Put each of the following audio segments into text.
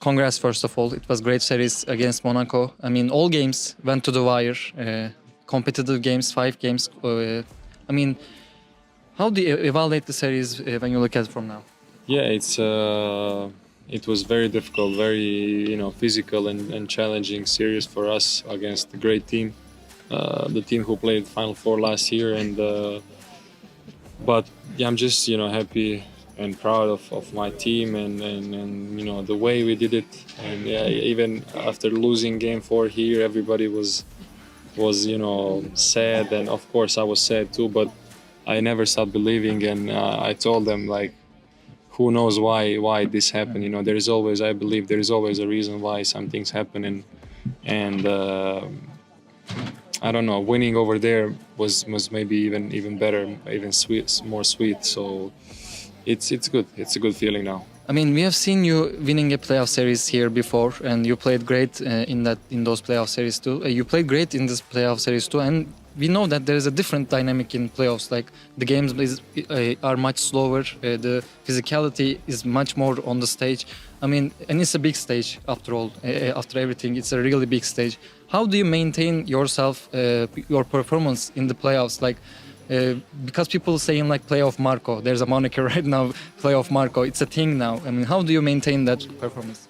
congrats first of all. It was great series against Monaco. I mean, all games went to the wire. Competitive games, 5 games. How do you evaluate the series when you look at it from now? Yeah, it was very difficult, very physical and challenging series for us against a great team, the team who played Final Four last year. But yeah, I'm just happy and proud of my team and the way we did it. And yeah, even after losing Game 4 here, everybody was sad, and of course I was sad too. But I never stopped believing, and I told them, like, who knows why this happened? There is always, I believe, there is always a reason why some things happen, and I don't know. Winning over there was maybe even better, even more sweet. So it's good. It's a good feeling now. I mean, we have seen you winning a playoff series here before, and you played great in those playoff series too. You played great in this playoff series too, and we know that there is a different dynamic in playoffs. Like the games are much slower, the physicality is much more on the stage. I mean, and it's a big stage after all. After everything, it's a really big stage. How do you maintain yourself, your performance in the playoffs? Like, because people saying like playoff Marko, there's a moniker right now, playoff Marko. It's a thing now. I mean, how do you maintain that performance?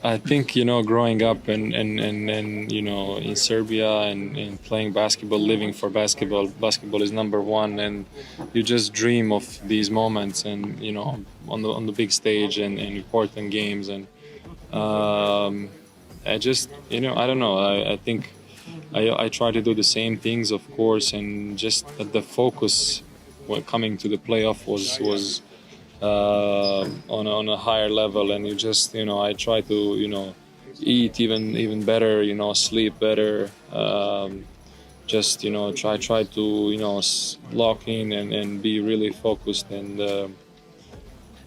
I think growing up and in Serbia and playing basketball, living for basketball is number one, and you just dream of these moments and on the big stage and important games. And I just I don't know. I think I try to do the same things, of course, and just the focus when coming to the playoff was on a higher level, and you just I try to eat even better, sleep better, just try to lock in and be really focused, and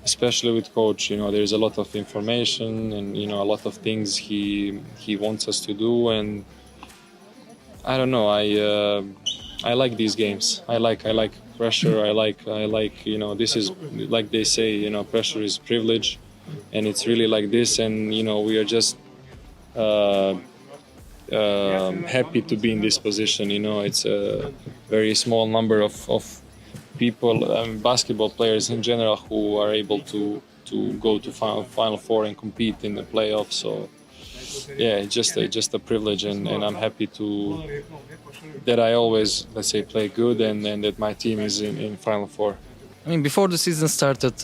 especially with coach, there's a lot of information and a lot of things he wants us to do, and I don't know, I like these games. I like pressure. I like this is like they say, pressure is privilege, and it's really like this, and we are just happy to be in this position. It's a very small number of people, basketball players in general, who are able to go to Final Four and compete in the playoffs. So yeah, it's just a privilege, and I'm happy that I always, let's say, play good, and that my team is in Final Four. I mean, before the season started,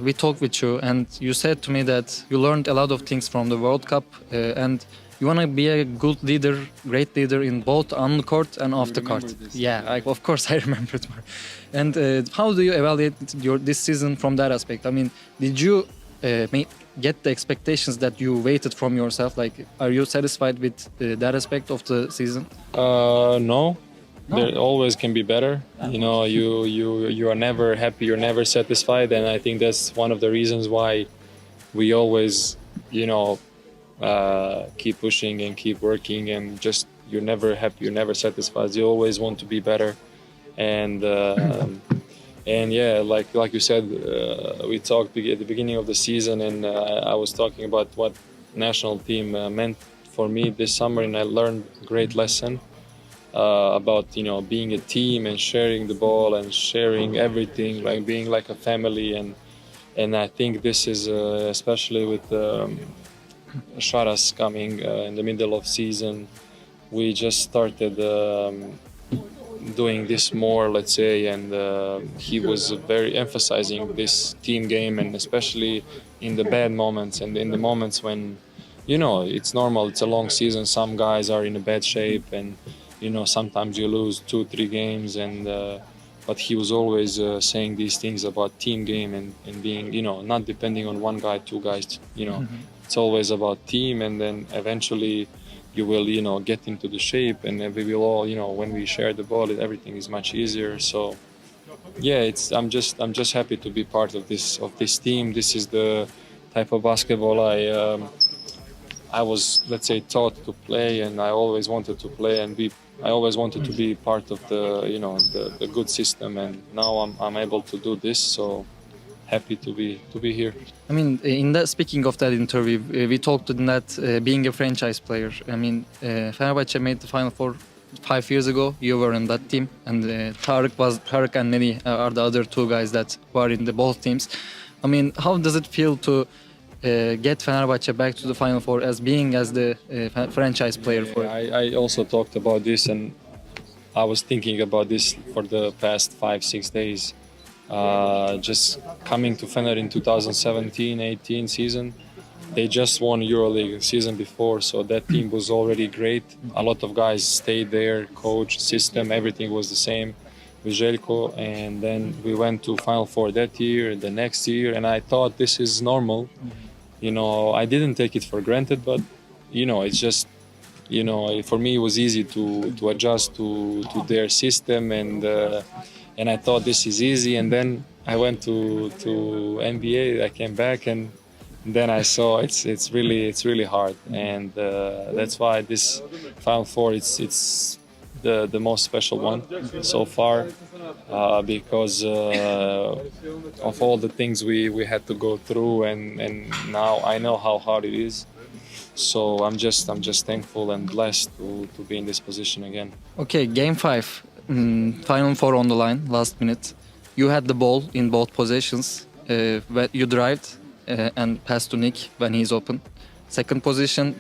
we talked with you, and you said to me that you learned a lot of things from the World Cup, and you want to be a good leader, great leader in both on the court and off the court. Yeah, of course I remember it. And how do you evaluate this season from that aspect? I mean, did you get the expectations that you waited from yourself? Like, are you satisfied with that aspect of the season? No. There always can be better. You are never happy, you're never satisfied, and I think that's one of the reasons why we always keep pushing and keep working, and just you're never happy, you're never satisfied, you always want to be better. And yeah, like you said, we talked at the beginning of the season, and I was talking about what national team meant for me this summer, and I learned a great lesson about being a team and sharing the ball and sharing everything, like being like a family. And I think this is especially with Sharas coming in the middle of season, we just started doing this more, let's say, and he was very emphasizing this team game, and especially in the bad moments and in the moments when it's normal, it's a long season, some guys are in a bad shape, and sometimes you lose 2-3 games, and but he was always saying these things about team game and being not depending on one guy, two guys, It's always about team, and then eventually you will get into the shape, and we will all when we share the ball, everything is much easier. So yeah, I'm just happy to be part of this team. This is the type of basketball I was, let's say, taught to play, and I always wanted to play and I always wanted to be part of the the good system, and now I'm able to do this. So happy to be here. I mean, speaking of that interview, we talked in that being a franchise player. I mean, Fenerbahçe made the Final Four 5 years ago. You were in that team, and Tarık and Neni are the other two guys that were in the both teams. I mean, how does it feel to get Fenerbahçe back to the Final Four as the franchise player for it? I also talked about this, and I was thinking about this for the past 5-6 days. Just coming to Fener in 2017-18 season, they just won EuroLeague season before, so that team was already great. A lot of guys stayed there, coach, system, everything was the same with Željko, and then we went to Final Four that year, the next year, and I thought this is normal. You know, I didn't take it for granted, but you know, it's just, you know, for me it was easy to adjust to their system, and I thought this is easy. And then I went to NBA. I came back, and then I saw it's really hard, and that's why this Final Four it's the most special one so far, because of all the things we had to go through, and now I know how hard it is. So I'm just thankful and blessed to be in this position again. Okay, Game 5, Final Four on the line, last minute. You had the ball in both possessions. You drived and passed to Nick when he's open. Second position,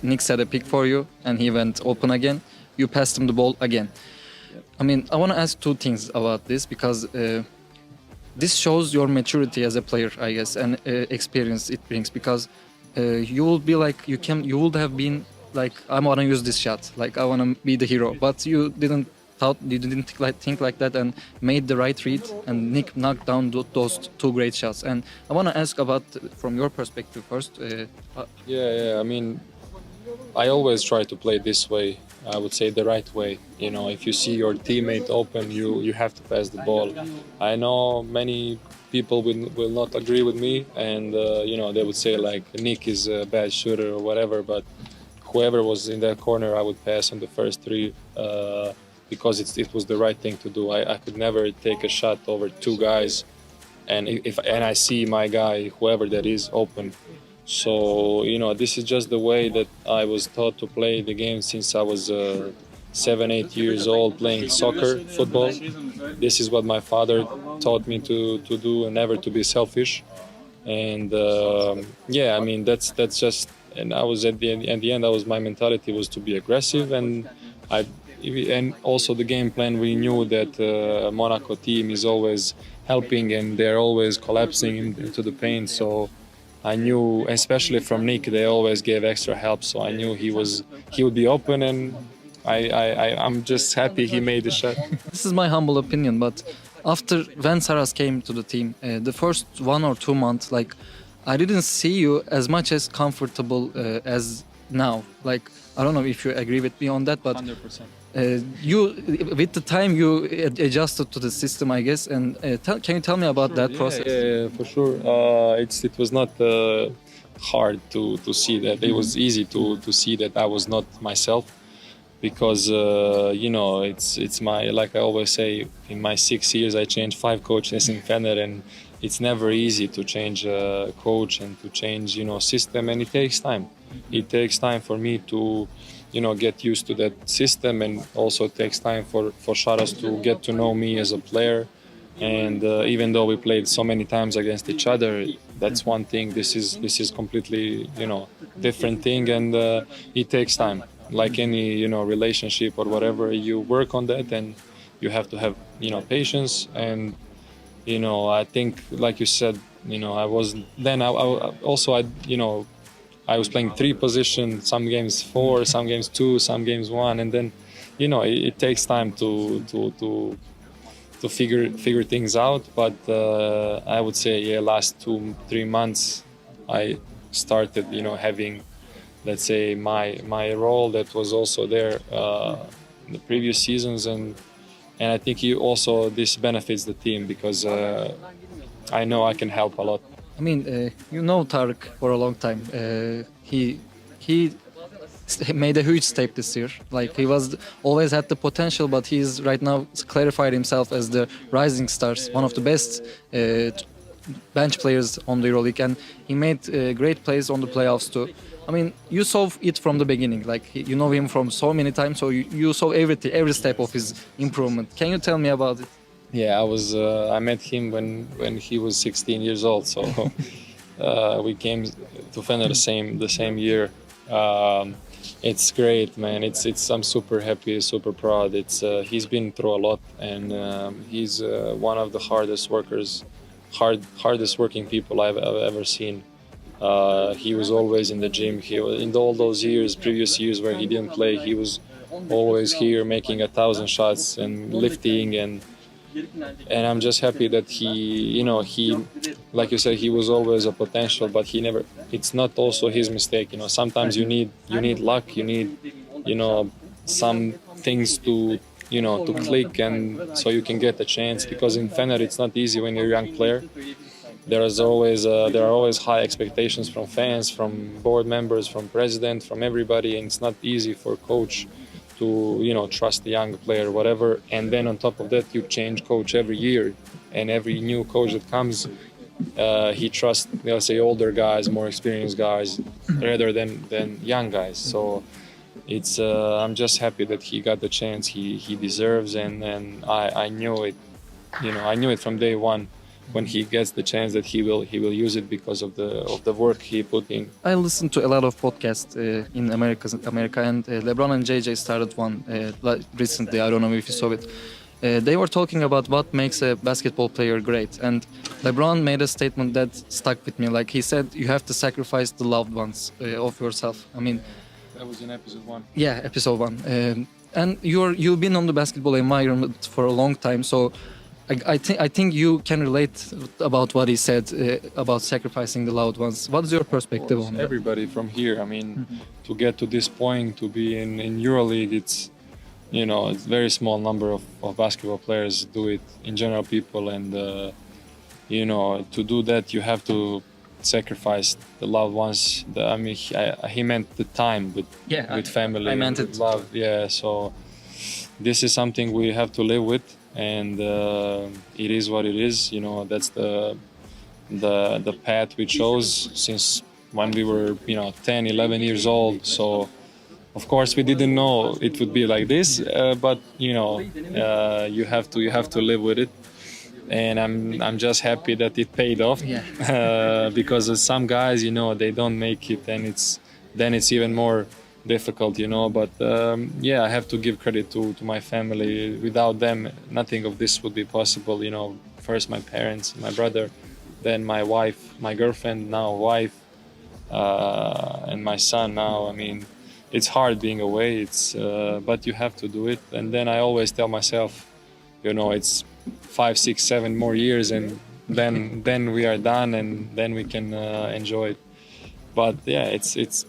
Nick set a pick for you and he went open again. You passed him the ball again. I mean, I want to ask two things about this, because this shows your maturity as a player, I guess, and experience it brings. Because you will be like, you would have been like, I want to use this shot, like I want to be the hero, but you didn't think like that and made the right read, and Nick knocked down those two great shots. And I want to ask about, from your perspective first. Yeah. I mean, I always try to play this way. I would say the right way. You know, if you see your teammate open, you have to pass the ball. I know many people will not agree with me, and you know, they would say like Nick is a bad shooter or whatever, but whoever was in that corner, I would pass on the first three, because it was the right thing to do. I could never take a shot over two guys, and I see my guy, whoever that is, open. So, you know, this is just the way that I was taught to play the game since I was 7-8 years old, playing soccer, football. This is what my father taught me to do, and never to be selfish. And yeah, I mean, that's just, and I was at the end, my mentality was to be aggressive, and also the game plan, we knew that Monaco team is always helping and they're always collapsing into the paint. So I knew, especially from Nick, they always gave extra help. So I knew he would be open, and I'm just happy he made the shot. This is my humble opinion, but when Saras came to the team, the first 1 or 2 months, like, I didn't see you as much as comfortable as now. Like, I don't know if you agree with me on that, but 100%. You, with the time, you adjusted to the system, I guess. And can you tell me about that process? Yeah, for sure. It was not hard to see that. It was easy to see that I was not myself, because you know, it's my, like I always say, in my 6 years I changed 5 coaches in Fener, and it's never easy to change a coach and to change, you know, system, and it takes time. It takes time for me to, you know, get used to that system, and also it takes time for Saras to get to know me as a player. And even though we played so many times against each other, that's one thing. This is completely, you know, different thing, and it takes time. Like any, you know, relationship or whatever, you work on that, and you have to have, you know, patience. And you know, I think, like you said, you know, I was playing 3 positions, some games 4, some games 2, some games 1, and then, you know, it takes time to figure things out. But I would say, yeah, last 2-3 months, I started, you know, having, let's say, my role that was also there in the previous seasons, and I think this benefits the team, because I know I can help a lot. I mean, you know Tarık for a long time. He made a huge step this year. Like, he always had the potential, but he's right now clarified himself as the rising stars, one of the best bench players on the EuroLeague, and he made great plays on the playoffs too. I mean, you saw it from the beginning. Like you know him from so many times, so you saw every step of his improvement. Can you tell me about it? Yeah, I met him when he was 16 years old. So we came to Fener the same year. It's great, man. I'm super happy, super proud. He's been through a lot, and he's one of the hardest working people I've ever seen. He was always in the gym. He was, in all those previous years where he didn't play, he was always here making 1,000 shots and lifting, and I'm just happy that he, like you said, he was always a potential, but he never. It's not also his mistake. Sometimes you need luck. You need, some things to click, and so you can get a chance. Because in Fener, it's not easy when you're a young player. There are always high expectations from fans, from board members, from president, from everybody, and it's not easy for coach to trust the young player, whatever. And then on top of that, you change coach every year, and every new coach that comes, he trusts, say, older guys, more experienced guys, rather than young guys. So it's I'm just happy that he got the chance he deserves, and I knew it, I knew it from day one. When he gets the chance, that he will use it because of the work he put in. I listened to a lot of podcasts in America, and LeBron and JJ started one recently. I don't know if you saw it. They were talking about what makes a basketball player great, and LeBron made a statement that stuck with me. Like he said, you have to sacrifice the loved ones of yourself. I mean, that was in episode 1. Yeah, episode 1. And you've been on the basketball environment for a long time, so I think you can relate about what he said about sacrificing the loved ones. What is your perspective on that? Everybody from here, I mean, to get to this point, to be in EuroLeague, it's a very small number of basketball players do it. In general, people, and to do that, you have to sacrifice the loved ones. He meant the time with family, I meant with it. love. Yeah, so this is something we have to live with. And it is what it is. That's the path we chose since when we were 10, 11 years old. So of course we didn't know it would be like this, but you have to live with it. And I'm just happy that it paid off. Yeah. Because some guys, they don't make it, and it's even more difficult, but I have to give credit to my family. Without them, nothing of this would be possible. First my parents, my brother, then my wife, my girlfriend, now wife, and my son now. I mean, it's hard being away, but you have to do it. And then I always tell myself, it's 5, 6, 7 more years, and then we are done, and then we can enjoy it. But yeah, it's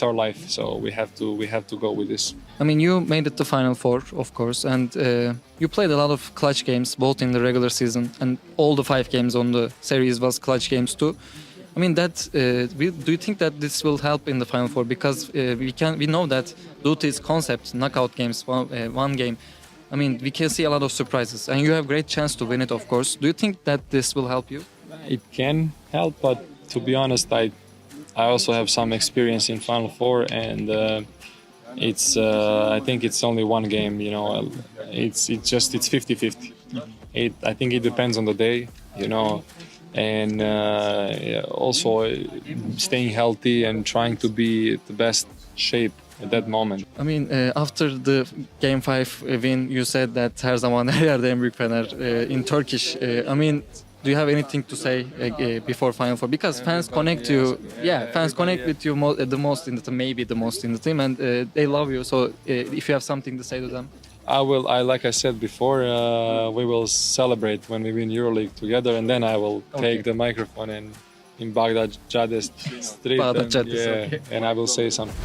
our life, so we have to go with this. I mean, you made it to Final Four, of course, and you played a lot of clutch games, both in the regular season, and all the 5 games on the series was clutch games too. I mean, do you think that this will help in the Final Four? Because we know that due to its concept, knockout games, one game, I mean, we can see a lot of surprises, and you have great chance to win it, of course. Do you think that this will help you? It can help, but to be honest, I also have some experience in Final Four, and I think it's only one game. It's 50-50. I think it depends on the day, and also staying healthy and trying to be the best shape at that moment. I mean, after the Game 5 win, you said that her zaman her yerde en büyük Fener in Turkish. I mean, do you have anything to say before Final Four? Because fans connect to you. Yeah, fans connect with you the most in the team, maybe the most in the team, and they love you. So if you have something to say to them. Like I said before, we will celebrate when we win EuroLeague together, and then I will take the microphone and in Baghdad Jades Street, Baghdad Jades, okay. And I will say something.